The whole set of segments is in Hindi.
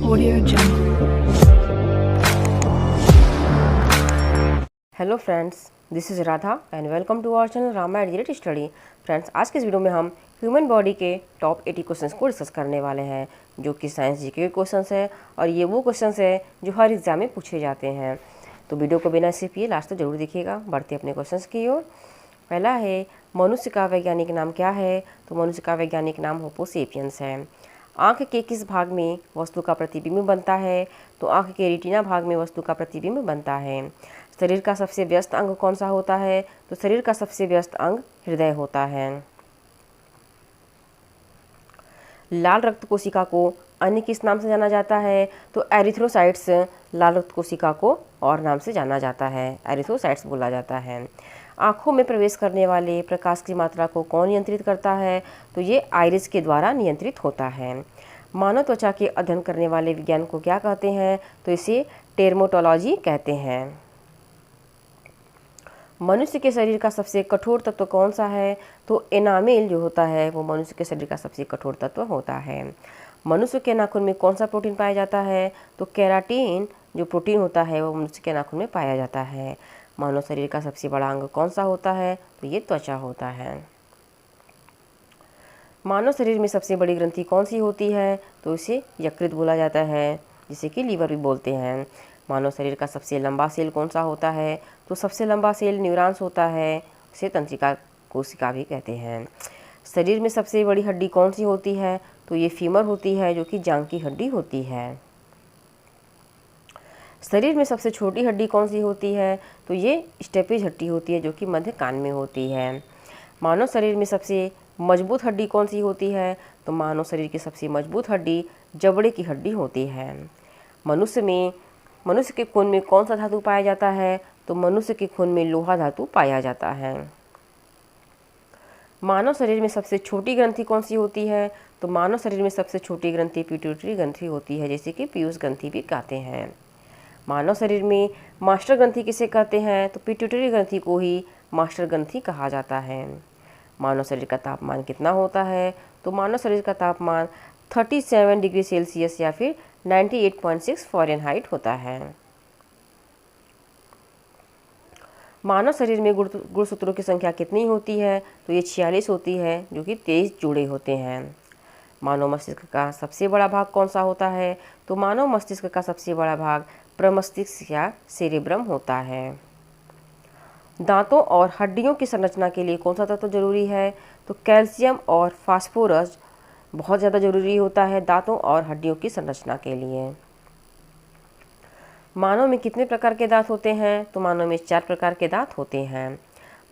Audio Jungle. Hello friends, this is Radha and welcome to our channel Rama educate study. Friends, आज के इस वीडियो में हम ह्यूमन बॉडी के टॉप 80 क्वेश्चंस को डिस्कस करने वाले हैं, जो कि साइंस जीके के क्वेश्चंस है और ये वो क्वेश्चंस है जो हर एग्जाम में पूछे जाते हैं। तो वीडियो को बिना स्किप किए लास्ट तक जरूर देखिएगा। बढ़ते अपने क्वेश्चंस की ओर। पहला है, मनुष्य का वैज्ञानिक नाम क्या है? तो मनुष्य का वैज्ञानिक नाम होमो सेपियंस है। आँख के किस भाग में वस्तु का प्रतिबिंब बनता है? तो आँख के रेटिना भाग में वस्तु का प्रतिबिंब बनता है। शरीर का सबसे व्यस्त अंग कौन सा होता है? तो शरीर का सबसे व्यस्त अंग हृदय होता है। लाल रक्त कोशिका को अन्य किस नाम से जाना जाता है? तो एरिथ्रोसाइट्स लाल रक्त कोशिका को और नाम से जाना जाता है, एरिथ्रोसाइट्स बोला जाता है। आँखों में प्रवेश करने वाले प्रकाश की मात्रा को कौन नियंत्रित करता है? तो ये आइरिस के द्वारा नियंत्रित होता है। मानव त्वचा के अध्ययन करने वाले विज्ञान को क्या कहते हैं? तो इसे टेर्मोटोलॉजी कहते हैं। मनुष्य के शरीर का सबसे कठोर तत्व कौन सा है? तो एनामेल जो होता है वो मनुष्य के शरीर का सबसे कठोर तत्व होता है। मनुष्य के नाखून में कौन सा प्रोटीन पाया जाता है? तो केराटिन जो प्रोटीन होता है वो मनुष्य के नाखून में पाया जाता है। मानव शरीर का सबसे बड़ा अंग कौन सा होता है? तो ये त्वचा होता है। मानव शरीर में सबसे बड़ी ग्रंथि कौन सी होती है? तो इसे यकृत बोला जाता है, जिसे कि लीवर भी बोलते हैं। मानव शरीर का सबसे लंबा सेल कौन सा होता है? तो सबसे लंबा सेल न्यूरॉन्स होता है, उसे तंत्रिका कोशिका भी कहते हैं। शरीर में सबसे बड़ी हड्डी कौन सी होती है? तो ये फीमर होती है, जो कि जांघ की हड्डी होती है। शरीर में सबसे छोटी हड्डी कौन सी होती है? तो ये स्टेपेज हड्डी होती है, जो कि मध्य कान में होती है। मानव शरीर में सबसे मजबूत हड्डी कौन सी होती है? तो मानव शरीर की सबसे मजबूत हड्डी जबड़े की हड्डी होती है। मनुष्य के खून में कौन सा धातु पाया जाता है? तो मनुष्य के खून में लोहा धातु पाया जाता है। मानव शरीर में सबसे छोटी ग्रंथि कौन सी होती है? तो मानव शरीर में सबसे छोटी ग्रंथि पिट्यूटरी ग्रंथि होती है, जैसे कि पीयूष ग्रंथि भी कहते हैं। मानव शरीर में मास्टर ग्रंथि किसे कहते हैं? तो पिट्यूटरी ग्रंथि को ही मास्टर ग्रंथि कहा जाता है। मानव शरीर का तापमान कितना होता है? तो मानव शरीर का तापमान 37 डिग्री सेल्सियस या फिर 98.6 फ़ारेनहाइट होता है। मानव शरीर में गुणसूत्रों की संख्या कितनी होती है? तो ये 46 होती है, जो कि 23 जोड़े होते हैं। मानव मस्तिष्क का सबसे बड़ा भाग कौन सा होता है? तो मानव मस्तिष्क का सबसे बड़ा भाग प्रमस्तिष्क या सेरेब्रम होता है। दांतों और हड्डियों की संरचना के लिए कौन सा तत्व जरूरी है? तो कैल्शियम और फास्फोरस बहुत ज़्यादा जरूरी होता है दांतों और हड्डियों की संरचना के लिए। मानव में कितने प्रकार के दांत होते हैं? तो मानव में 4 प्रकार के दांत होते हैं।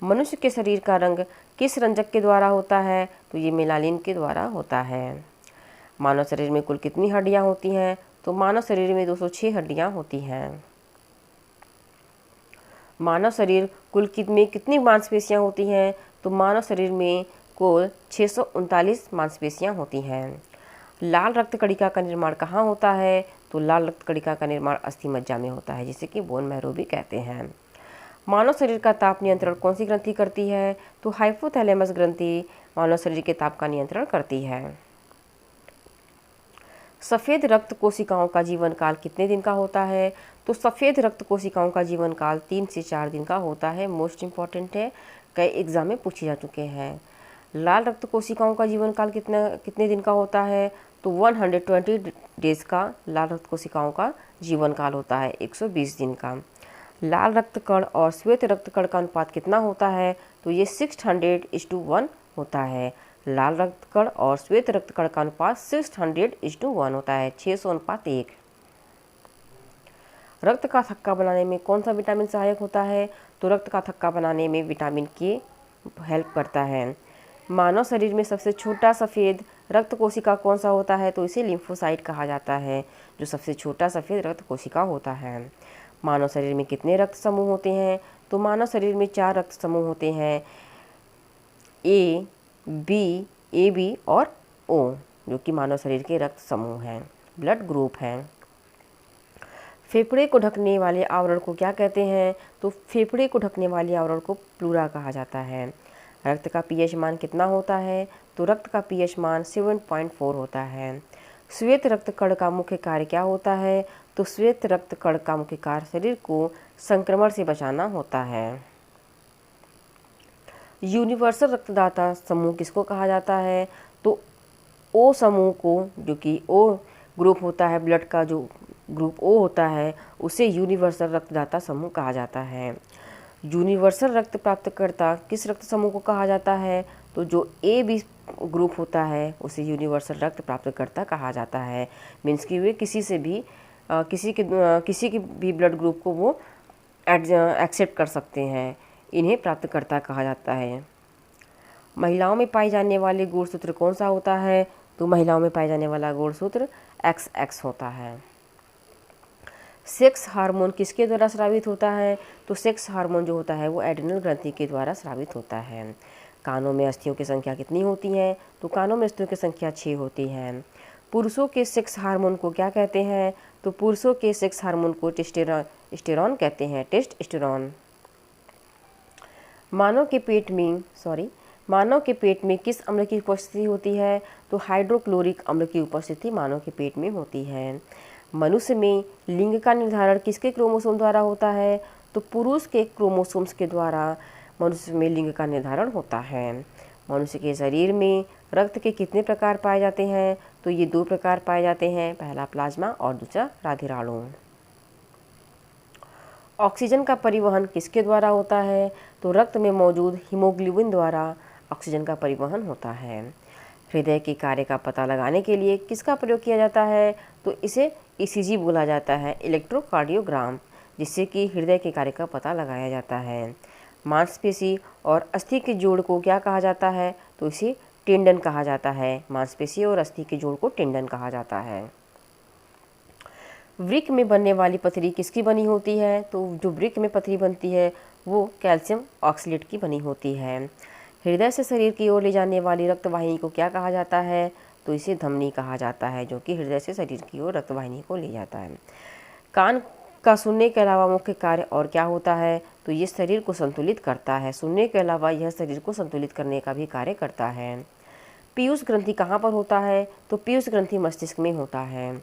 मनुष्य के शरीर का रंग किस रंजक के द्वारा होता है? तो ये मेलानिन के द्वारा होता है। मानव शरीर में कुल कितनी हड्डियां होती हैं? तो मानव शरीर में 206 हड्डियां होती हैं। मानव शरीर कुल में कितनी मांसपेशियां होती हैं? तो मानव शरीर में कुल 639 मांसपेशियां होती हैं। लाल रक्त कणिका का निर्माण कहाँ होता है? तो लाल रक्त कणिका का निर्माण अस्थि मज्जा में होता है, जिसे कि बोन मैरो भी कहते हैं। मानव शरीर का ताप नियंत्रण कौन सी ग्रंथि करती है? तो हाइपोथैलेमस ग्रंथि मानव शरीर के ताप का नियंत्रण करती है। सफ़ेद रक्त कोशिकाओं का जीवन काल कितने दिन का होता है? तो सफ़ेद रक्त कोशिकाओं का जीवन काल 3 से 4 दिन का होता है। मोस्ट इम्पॉर्टेंट है, कई एग्जाम में पूछे जा चुके हैं। लाल रक्त कोशिकाओं का जीवन काल कितने दिन का होता है? तो 120 डेज का लाल रक्त कोशिकाओं का जीवन काल होता है, 120 दिन का। लाल रक्त कण और श्वेत रक्त कण का अनुपात कितना होता है? तो ये 600:1 होता है। लाल रक्त कण और श्वेत रक्त कण का अनुपात 600:1 होता है, 600:1। रक्त का थक्का बनाने में कौन सा विटामिन सहायक होता है? तो रक्त का थक्का बनाने में विटामिन के हेल्प करता है। मानव शरीर में सबसे छोटा सफ़ेद रक्त कोशिका कौन सा होता है? तो इसे लिम्फोसाइट कहा जाता है, जो सबसे छोटा सफ़ेद रक्त कोशिका होता है। मानव शरीर में कितने रक्त समूह होते हैं? तो मानव शरीर में 4 रक्त समूह होते हैं, ए बी और ओ, जो कि मानव शरीर के रक्त समूह हैं, ब्लड ग्रुप हैं। फेफड़े को ढकने वाले आवरण को क्या कहते हैं? तो फेफड़े को ढकने वाले आवरण को प्लूरा कहा जाता है। रक्त का पीएच मान कितना होता है? तो रक्त का पीएच मान 7.4 होता है। श्वेत रक्त कण का मुख्य कार्य क्या होता है? तो श्वेत रक्त कण का मुख्य कार्य शरीर को संक्रमण से बचाना होता है। यूनिवर्सल रक्तदाता समूह किसको कहा जाता है? तो ओ समूह को, जो कि ओ ग्रुप होता है, ब्लड का जो ग्रुप ओ होता है, उसे यूनिवर्सल रक्तदाता समूह कहा जाता है। यूनिवर्सल रक्त प्राप्तकर्ता किस रक्त समूह को कहा जाता है? तो जो ए बी ग्रुप होता है उसे यूनिवर्सल रक्त प्राप्तकर्ता कहा जाता है। मीन्स कि वे किसी के भी ब्लड ग्रुप को वो एक्सेप्ट कर सकते हैं। इन्हें प्राप्तकर्ता कहा जाता है। महिलाओं में पाए जाने वाले गुणसूत्र कौन सा होता है? तो महिलाओं में पाए जाने वाला गुणसूत्र XX होता है। सेक्स हार्मोन किसके द्वारा स्रावित होता है? तो सेक्स हार्मोन जो होता है वो एड्रिनल ग्रंथि के द्वारा स्रावित होता है। कानों में अस्थियों की संख्या कितनी होती है? तो कानों में अस्थियों की संख्या 6 होती है। पुरुषों के सेक्स हार्मोन को क्या कहते हैं? तो पुरुषों के सेक्स हार्मोन को टेस्टोस्टेरोन कहते हैं, टेस्टोस्टेरोन। मानव के पेट में किस अम्ल की उपस्थिति होती है? तो हाइड्रोक्लोरिक अम्ल की उपस्थिति मानव के पेट में होती है। मनुष्य में लिंग का निर्धारण किसके क्रोमोसोम द्वारा होता है? तो पुरुष के क्रोमोसोम्स के द्वारा मनुष्य में लिंग का निर्धारण होता है। मनुष्य के शरीर में रक्त के कितने प्रकार पाए जाते हैं? तो ये 2 प्रकार पाए जाते हैं, पहला प्लाज्मा और दूसरा राधिराणु। ऑक्सीजन का परिवहन किसके द्वारा होता है? तो रक्त में मौजूद हीमोग्लोबिन द्वारा ऑक्सीजन का परिवहन होता है। हृदय के कार्य का पता लगाने के लिए किसका प्रयोग किया जाता है? तो इसे ECG बोला जाता है, इलेक्ट्रोकार्डियोग्राम, जिससे कि हृदय के कार्य का पता लगाया जाता है। मांसपेशी और अस्थि के जोड़ को क्या कहा जाता है? तो इसे टेंडन कहा जाता है। मांसपेशी और अस्थि के जोड़ को टेंडन कहा जाता है। वृक्क में बनने वाली पथरी किसकी बनी होती है? तो जो वृक्क में पथरी बनती है वो कैल्शियम ऑक्सलेट की बनी होती है। हृदय से शरीर की ओर ले जाने वाली रक्तवाहिनी को क्या कहा जाता है? तो इसे धमनी कहा जाता है, जो कि हृदय से शरीर की ओर रक्तवाहिनी को ले जाता है। कान का सुनने के अलावा मुख्य कार्य और क्या होता है? तो ये शरीर को संतुलित करता है। सुनने के अलावा यह शरीर को संतुलित करने का भी कार्य करता है। पीयूष ग्रंथि कहाँ पर होता है? तो पीयूष ग्रंथि मस्तिष्क में होता है।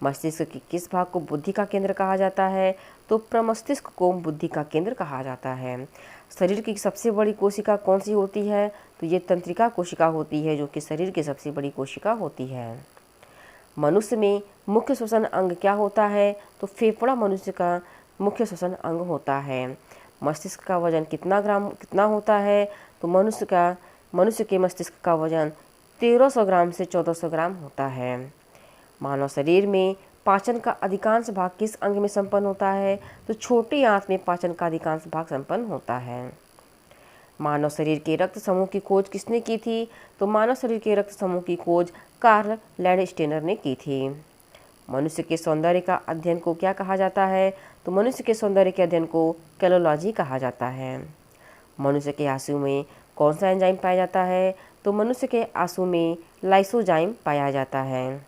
मस्तिष्क के किस भाग को बुद्धि का केंद्र कहा जाता है? तो प्रमस्तिष्क को बुद्धि का केंद्र कहा जाता है। शरीर की सबसे बड़ी कोशिका कौन सी होती है? तो ये तंत्रिका कोशिका होती है, जो कि शरीर की सबसे बड़ी कोशिका होती है। मनुष्य में मुख्य श्वसन अंग क्या होता है? तो फेफड़ा मनुष्य का मुख्य श्वसन अंग होता है। मस्तिष्क का वजन कितना होता है? तो मनुष्य के मस्तिष्क का वजन 1300 ग्राम से 1400 ग्राम होता है। मानव शरीर में पाचन का अधिकांश भाग किस अंग में संपन्न होता है? तो छोटी आंत में पाचन का अधिकांश भाग संपन्न होता है। मानव शरीर के रक्त समूह की खोज किसने की थी? तो मानव शरीर के रक्त समूह की खोज कार्ल लैंडस्टेनर ने की थी। मनुष्य के सौंदर्य का अध्ययन को क्या कहा जाता है? तो मनुष्य के सौंदर्य के अध्ययन को कैलोलॉजी कहा जाता है। मनुष्य के आंसू में कौन सा एंजाइम पाया जाता है? तो मनुष्य के आंसू में लाइसोजाइम पाया जाता है।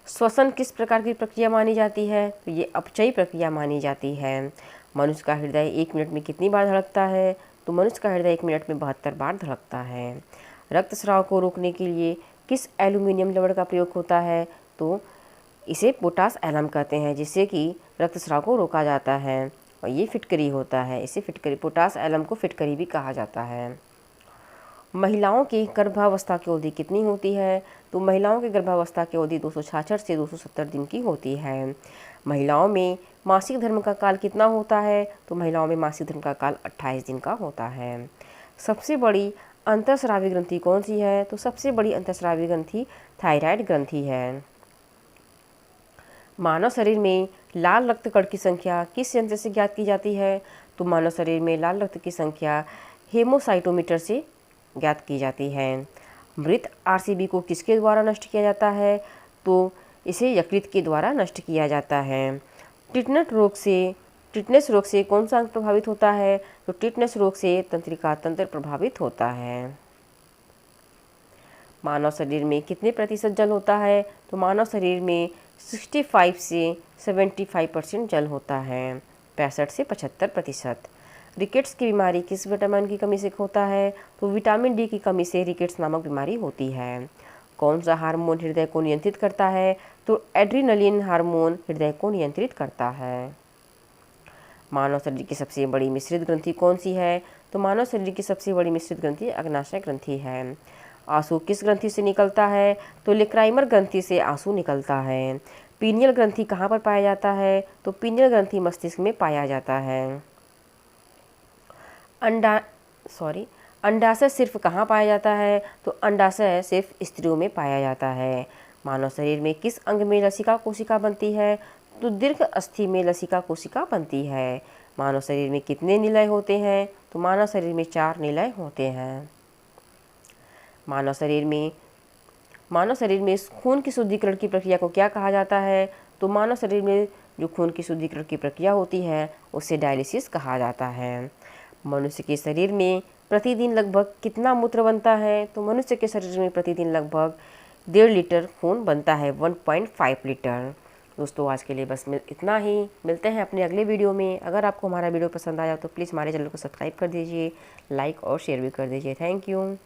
श्वसन किस प्रकार की प्रक्रिया मानी जाती है? तो ये अपचयी प्रक्रिया मानी जाती है। मनुष्य का हृदय 1 मिनट में कितनी बार धड़कता है? तो मनुष्य का हृदय 1 मिनट में 72 बार धड़कता है। रक्तस्राव को रोकने के लिए किस एल्यूमिनियम रबड़ का प्रयोग होता है? तो इसे पोटास एलम कहते हैं, जिससे कि रक्तस्राव को रोका जाता है। और ये फिटकरी होता है, इसे पोटास एलम को फिटकरी भी कहा जाता है। महिलाओं की गर्भावस्था की अवधि कितनी होती है? तो महिलाओं की गर्भावस्था की अवधि 266 से 270 दिन की होती है। महिलाओं में मासिक धर्म का काल कितना होता है? तो महिलाओं में मासिक धर्म का काल 28 दिन का होता है। सबसे बड़ी अंतःस्रावी ग्रंथि कौन सी है? तो सबसे बड़ी अंतःस्रावी ग्रंथि थायराइड ग्रंथि है। मानव शरीर में लाल रक्त कण की संख्या किस यंत्र से ज्ञात की जाती है? तो मानव शरीर में लाल रक्त की संख्या हेमोसाइटोमीटर से ज्ञात की जाती है। मृत RCB को किसके द्वारा नष्ट किया जाता है? तो इसे यकृत के द्वारा नष्ट किया जाता है। टिटनेस रोग से कौन सा अंग प्रभावित होता है? तो टिटनेस रोग से तंत्रिका तंत्र प्रभावित होता है। मानव शरीर में कितने प्रतिशत जल होता है? तो मानव शरीर में 65 से 75% जल होता है, 65 से 75%। रिकेट्स की बीमारी किस विटामिन की कमी से होता है? तो विटामिन D की कमी से रिकेट्स नामक बीमारी होती है। कौन सा हार्मोन हृदय को नियंत्रित करता है? तो एड्रिनलिन हार्मोन हृदय को नियंत्रित करता है। मानव शरीर की सबसे बड़ी मिश्रित ग्रंथि कौन सी है? तो मानव शरीर की सबसे बड़ी मिश्रित ग्रंथि अग्नाशय ग्रंथि है। आंसू किस ग्रंथि से निकलता है? तो लेक्राइमर ग्रंथि से आंसू निकलता है। पीनियल ग्रंथि कहाँ पर पाया जाता है? तो पीनियल ग्रंथि मस्तिष्क में पाया जाता है। अंडाशय सिर्फ कहाँ पाया जाता है? तो अंडाशय सिर्फ स्त्रियों में पाया जाता है। मानव शरीर में किस अंग में लसिका कोशिका बनती है? तो दीर्घ अस्थि में लसिका कोशिका बनती है। मानव शरीर में कितने निलय होते हैं? तो मानव शरीर में 4 निलय होते हैं। मानव शरीर में खून की शुद्धिकरण की प्रक्रिया को क्या कहा जाता है? तो मानव शरीर में जो खून की शुद्धिकरण की प्रक्रिया होती है उसे डायलिसिस कहा जाता है। मनुष्य के शरीर में प्रतिदिन लगभग कितना मूत्र बनता है? तो मनुष्य के शरीर में प्रतिदिन लगभग 1.5 लीटर खून बनता है, 1.5 लीटर। दोस्तों आज के लिए बस इतना ही। मिलते हैं अपने अगले वीडियो में। अगर आपको हमारा वीडियो पसंद आया तो प्लीज़ हमारे चैनल को सब्सक्राइब कर दीजिए, लाइक और शेयर भी कर दीजिए। Thank you.